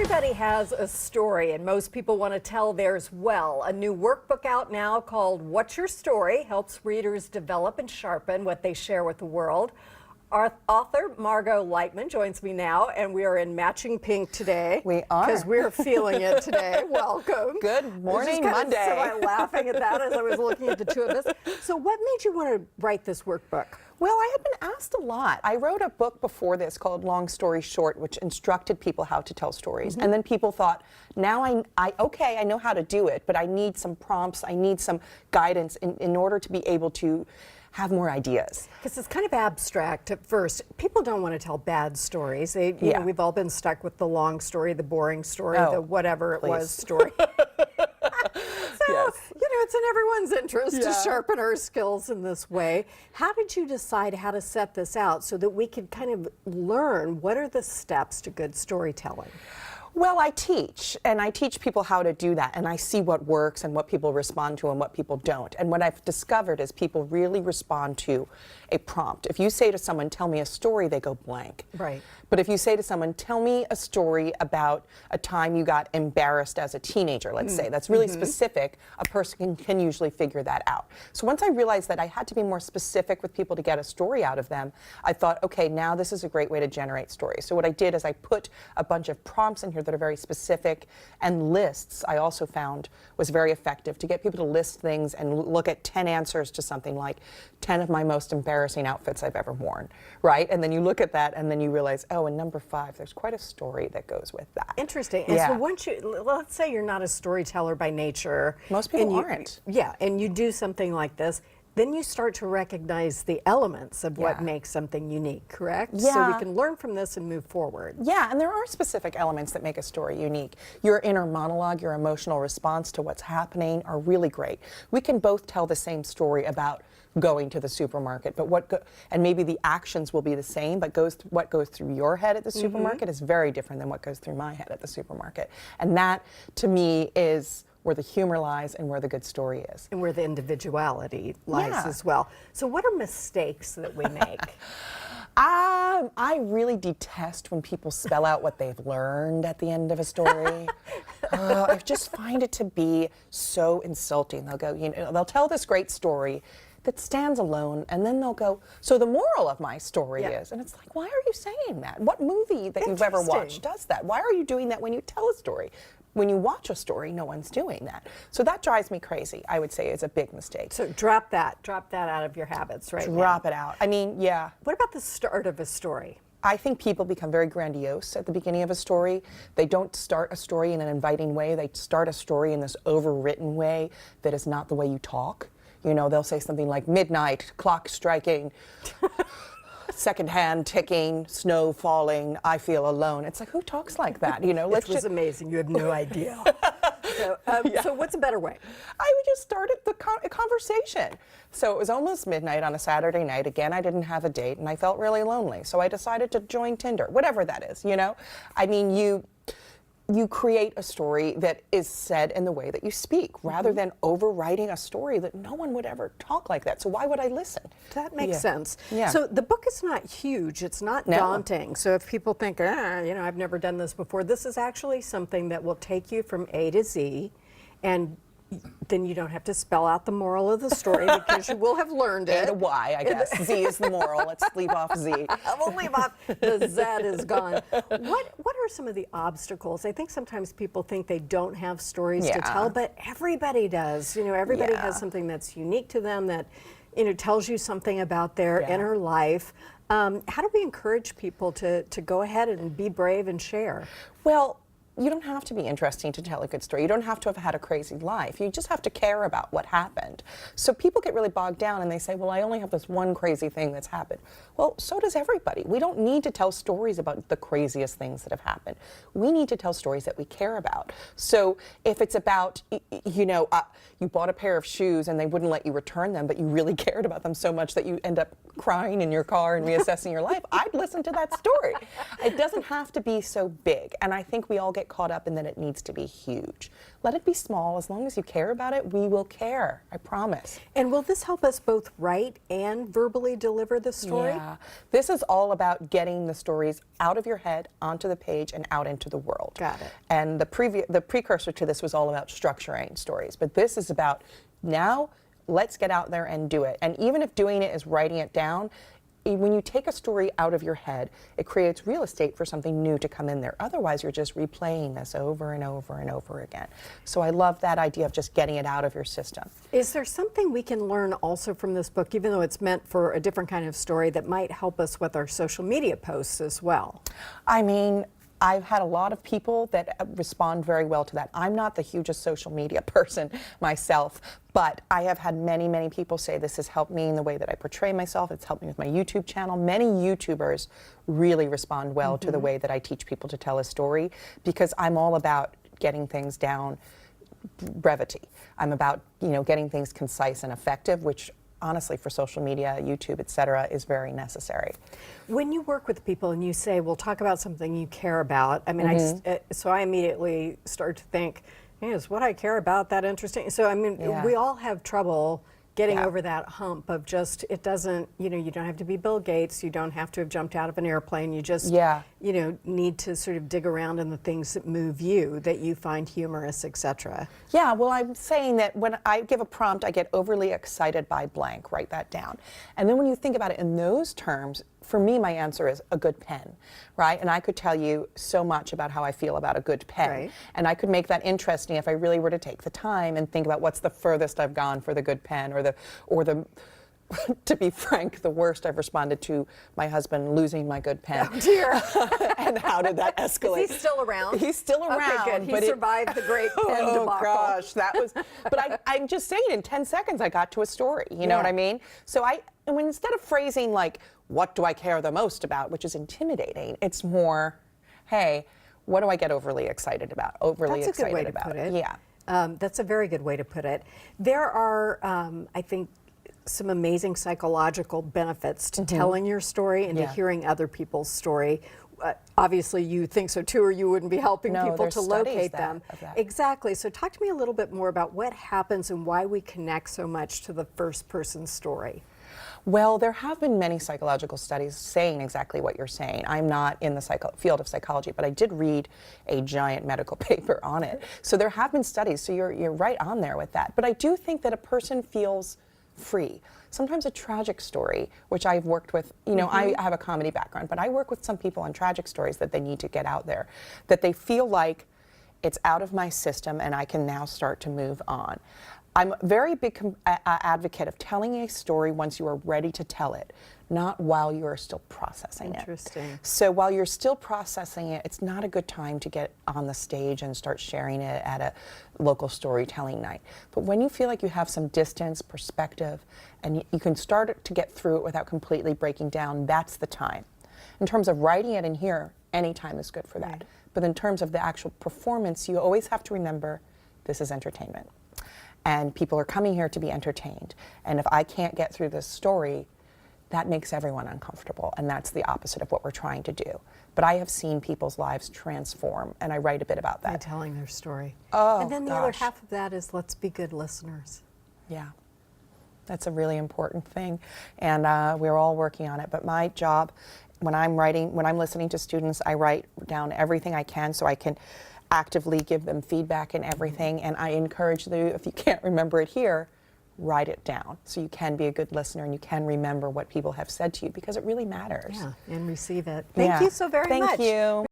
Everybody has a story, and most people want to tell theirs well. A new workbook out now called What's Your Story helps readers develop and sharpen what they share with the world. Our author, Margot Leitman, joins me now, and we are in matching pink today. We are. Because we're feeling it today. Welcome. Good morning, Monday. Monday. So laughing at that as I was looking at the two of us. So what made you want to write this workbook? Well, I had been asked a lot. I wrote a book before this called Long Story Short, which instructed people how to tell stories. And then people thought, now okay, I know how to do it, but I need some prompts, I need some guidance in order to be able to have more ideas. Because it's kind of abstract at first. People don't want to tell bad stories. You know, we've all been stuck with the long story, the boring story, the whatever it was story. It's in everyone's interest to sharpen our skills in this way. How did you decide how to set this out so that we could kind of learn what are the steps to good storytelling? Well, I teach people how to do that, and I see what works and what people respond to and what people don't. And what I've discovered is people really respond to a prompt. If you say to someone, tell me a story, they go blank. Right. But if you say to someone, tell me a story about a time you got embarrassed as a teenager, let's say, that's really specific, a person can usually figure that out. So once I realized that I had to be more specific with people to get a story out of them, I thought, okay, now this is a great way to generate stories. So what I did is I put a bunch of prompts in here that are very specific, and lists I also found was very effective to get people to list things and look at 10 answers to something like 10 of my most embarrassing outfits I've ever worn, right? And then you look at that and then you realize, oh, and number 5, there's quite a story that goes with that. Interesting. And so once let's say you're not a storyteller by nature. Most people aren't. Yeah, and you do something like this, then you start to recognize the elements of what makes something unique, correct? Yeah. So we can learn from this and move forward. Yeah, and there are specific elements that make a story unique. Your inner monologue, your emotional response to what's happening are really great. We can both tell the same story about going to the supermarket, but and maybe the actions will be the same, but what goes through your head at the supermarket is very different than what goes through my head at the supermarket. And that, to me, is where the humor lies and where the good story is. And where the individuality lies as well. So what are mistakes that we make? I really detest when people spell out what they've learned at the end of a story. I just find it to be so insulting. They'll go, they'll tell this great story that stands alone, and then they'll go, so the moral of my story is, and it's like, why are you saying that? What movie that you've ever watched does that? Why are you doing that when you tell a story? When you watch a story, no one's doing that. So that drives me crazy, I would say, is a big mistake. So drop that out of your habits right now. Drop it out. I mean, yeah. What about the start of a story? I think people become very grandiose at the beginning of a story. They don't start a story in an inviting way. They start a story in this overwritten way that is not the way you talk. You know, they'll say something like midnight, clock striking, second hand ticking, snow falling, I feel alone. It's like, who talks like that? You know, It was amazing. You have no idea. So what's a better way? I would just start at a conversation. So it was almost midnight on a Saturday night. Again, I didn't have a date and I felt really lonely. So I decided to join Tinder, whatever that is, you know? I mean, you create a story that is said in the way that you speak, rather than overwriting a story that no one would ever talk like that. So why would I listen? That makes sense. Yeah. So the book is not huge. It's not daunting. So if people think, I've never done this before, this is actually something that will take you from A to Z, and then you don't have to spell out the moral of the story because you will have learned it. And a Y, I guess. Z is the moral. Let's leave off Z. We'll leave off the Z is gone. What are some of the obstacles? I think sometimes people think they don't have stories to tell, but everybody does. You know, everybody has something that's unique to them that, tells you something about their inner life. How do we encourage people to go ahead and be brave and share? Well, you don't have to be interesting to tell a good story. You don't have to have had a crazy life. You just have to care about what happened. So people get really bogged down and they say, well, I only have this one crazy thing that's happened. Well, so does everybody. We don't need to tell stories about the craziest things that have happened. We need to tell stories that we care about. So if it's about, you bought a pair of shoes and they wouldn't let you return them, but you really cared about them so much that you end up crying in your car and reassessing your life, I'd listen to that story. It doesn't have to be so big. And I think we all get get caught up in that it needs to be huge. Let it be small. As long as you care about it, we will care. I promise. And will this help us both write and verbally deliver the story? Yeah. This is all about getting the stories out of your head, onto the page, and out into the world. Got it. And the precursor to this was all about structuring stories. But this is about now, let's get out there and do it. And even if doing it is writing it down, when you take a story out of your head, it creates real estate for something new to come in there. Otherwise, you're just replaying this over and over and over again. So I love that idea of just getting it out of your system. Is there something we can learn also from this book, even though it's meant for a different kind of story, that might help us with our social media posts as well? I mean, I've had a lot of people that respond very well to that. I'm not the hugest social media person myself, but I have had many, many people say this has helped me in the way that I portray myself. It's helped me with my YouTube channel. Many YouTubers really respond well to the way that I teach people to tell a story, because I'm all about getting things down, brevity. I'm about, getting things concise and effective, which honestly for social media, YouTube, etc., is very necessary. When you work with people and you say, well, talk about something you care about, I mean, so I immediately start to think, is what I care about that interesting? So, I mean, we all have trouble getting over that hump of just, it doesn't, you don't have to be Bill Gates, you don't have to have jumped out of an airplane, you just, need to sort of dig around in the things that move you, that you find humorous, etc. Yeah, well, I'm saying that when I give a prompt, I get overly excited by blank, write that down. And then when you think about it in those terms, for me, my answer is a good pen, right? And I could tell you so much about how I feel about a good pen. Right. And I could make that interesting if I really were to take the time and think about what's the furthest I've gone for the good pen, or the to be frank, the worst I've responded to my husband losing my good pen. Oh dear. And how did that escalate? Is he still around? He's still around. Okay, good. He survived the great pen debacle. Oh gosh, that was, but I'm just saying, in 10 seconds I got to a story, you know what I mean? So instead of phrasing like, what do I care the most about, which is intimidating, it's more, hey, what do I get overly excited about? That's a good way to put it. Yeah. That's a very good way to put it. There are, I think, some amazing psychological benefits to telling your story and to hearing other people's story. Obviously, you think so too, or you wouldn't be helping people to locate them. Exactly. So talk to me a little bit more about what happens and why we connect so much to the first person story. Well, there have been many psychological studies saying exactly what you're saying. I'm not in the field of psychology, but I did read a giant medical paper on it. So there have been studies, so you're right on there with that. But I do think that a person feels free. Sometimes a tragic story, which I've worked with, I have a comedy background, but I work with some people on tragic stories that they need to get out there, that they feel like it's out of my system and I can now start to move on. I'm a very big advocate of telling a story once you are ready to tell it, not while you are still processing it. Interesting. So while you're still processing it, it's not a good time to get on the stage and start sharing it at a local storytelling night. But when you feel like you have some distance, perspective, and you can start to get through it without completely breaking down, that's the time. In terms of writing it in here, any time is good for that. But in terms of the actual performance, you always have to remember this is entertainment. And people are coming here to be entertained. And if I can't get through this story, that makes everyone uncomfortable. And that's the opposite of what we're trying to do. But I have seen people's lives transform, and I write a bit about that. By telling their story. Oh, and then the other half of that is, let's be good listeners. Yeah. That's a really important thing. And we're all working on it. But my job, when I'm listening to students, I write down everything I can so I can actively give them feedback and everything, and I encourage you, if you can't remember it here, write it down so you can be a good listener and you can remember what people have said to you, because it really matters. Yeah, and receive it. Thank you so very much. Thank you.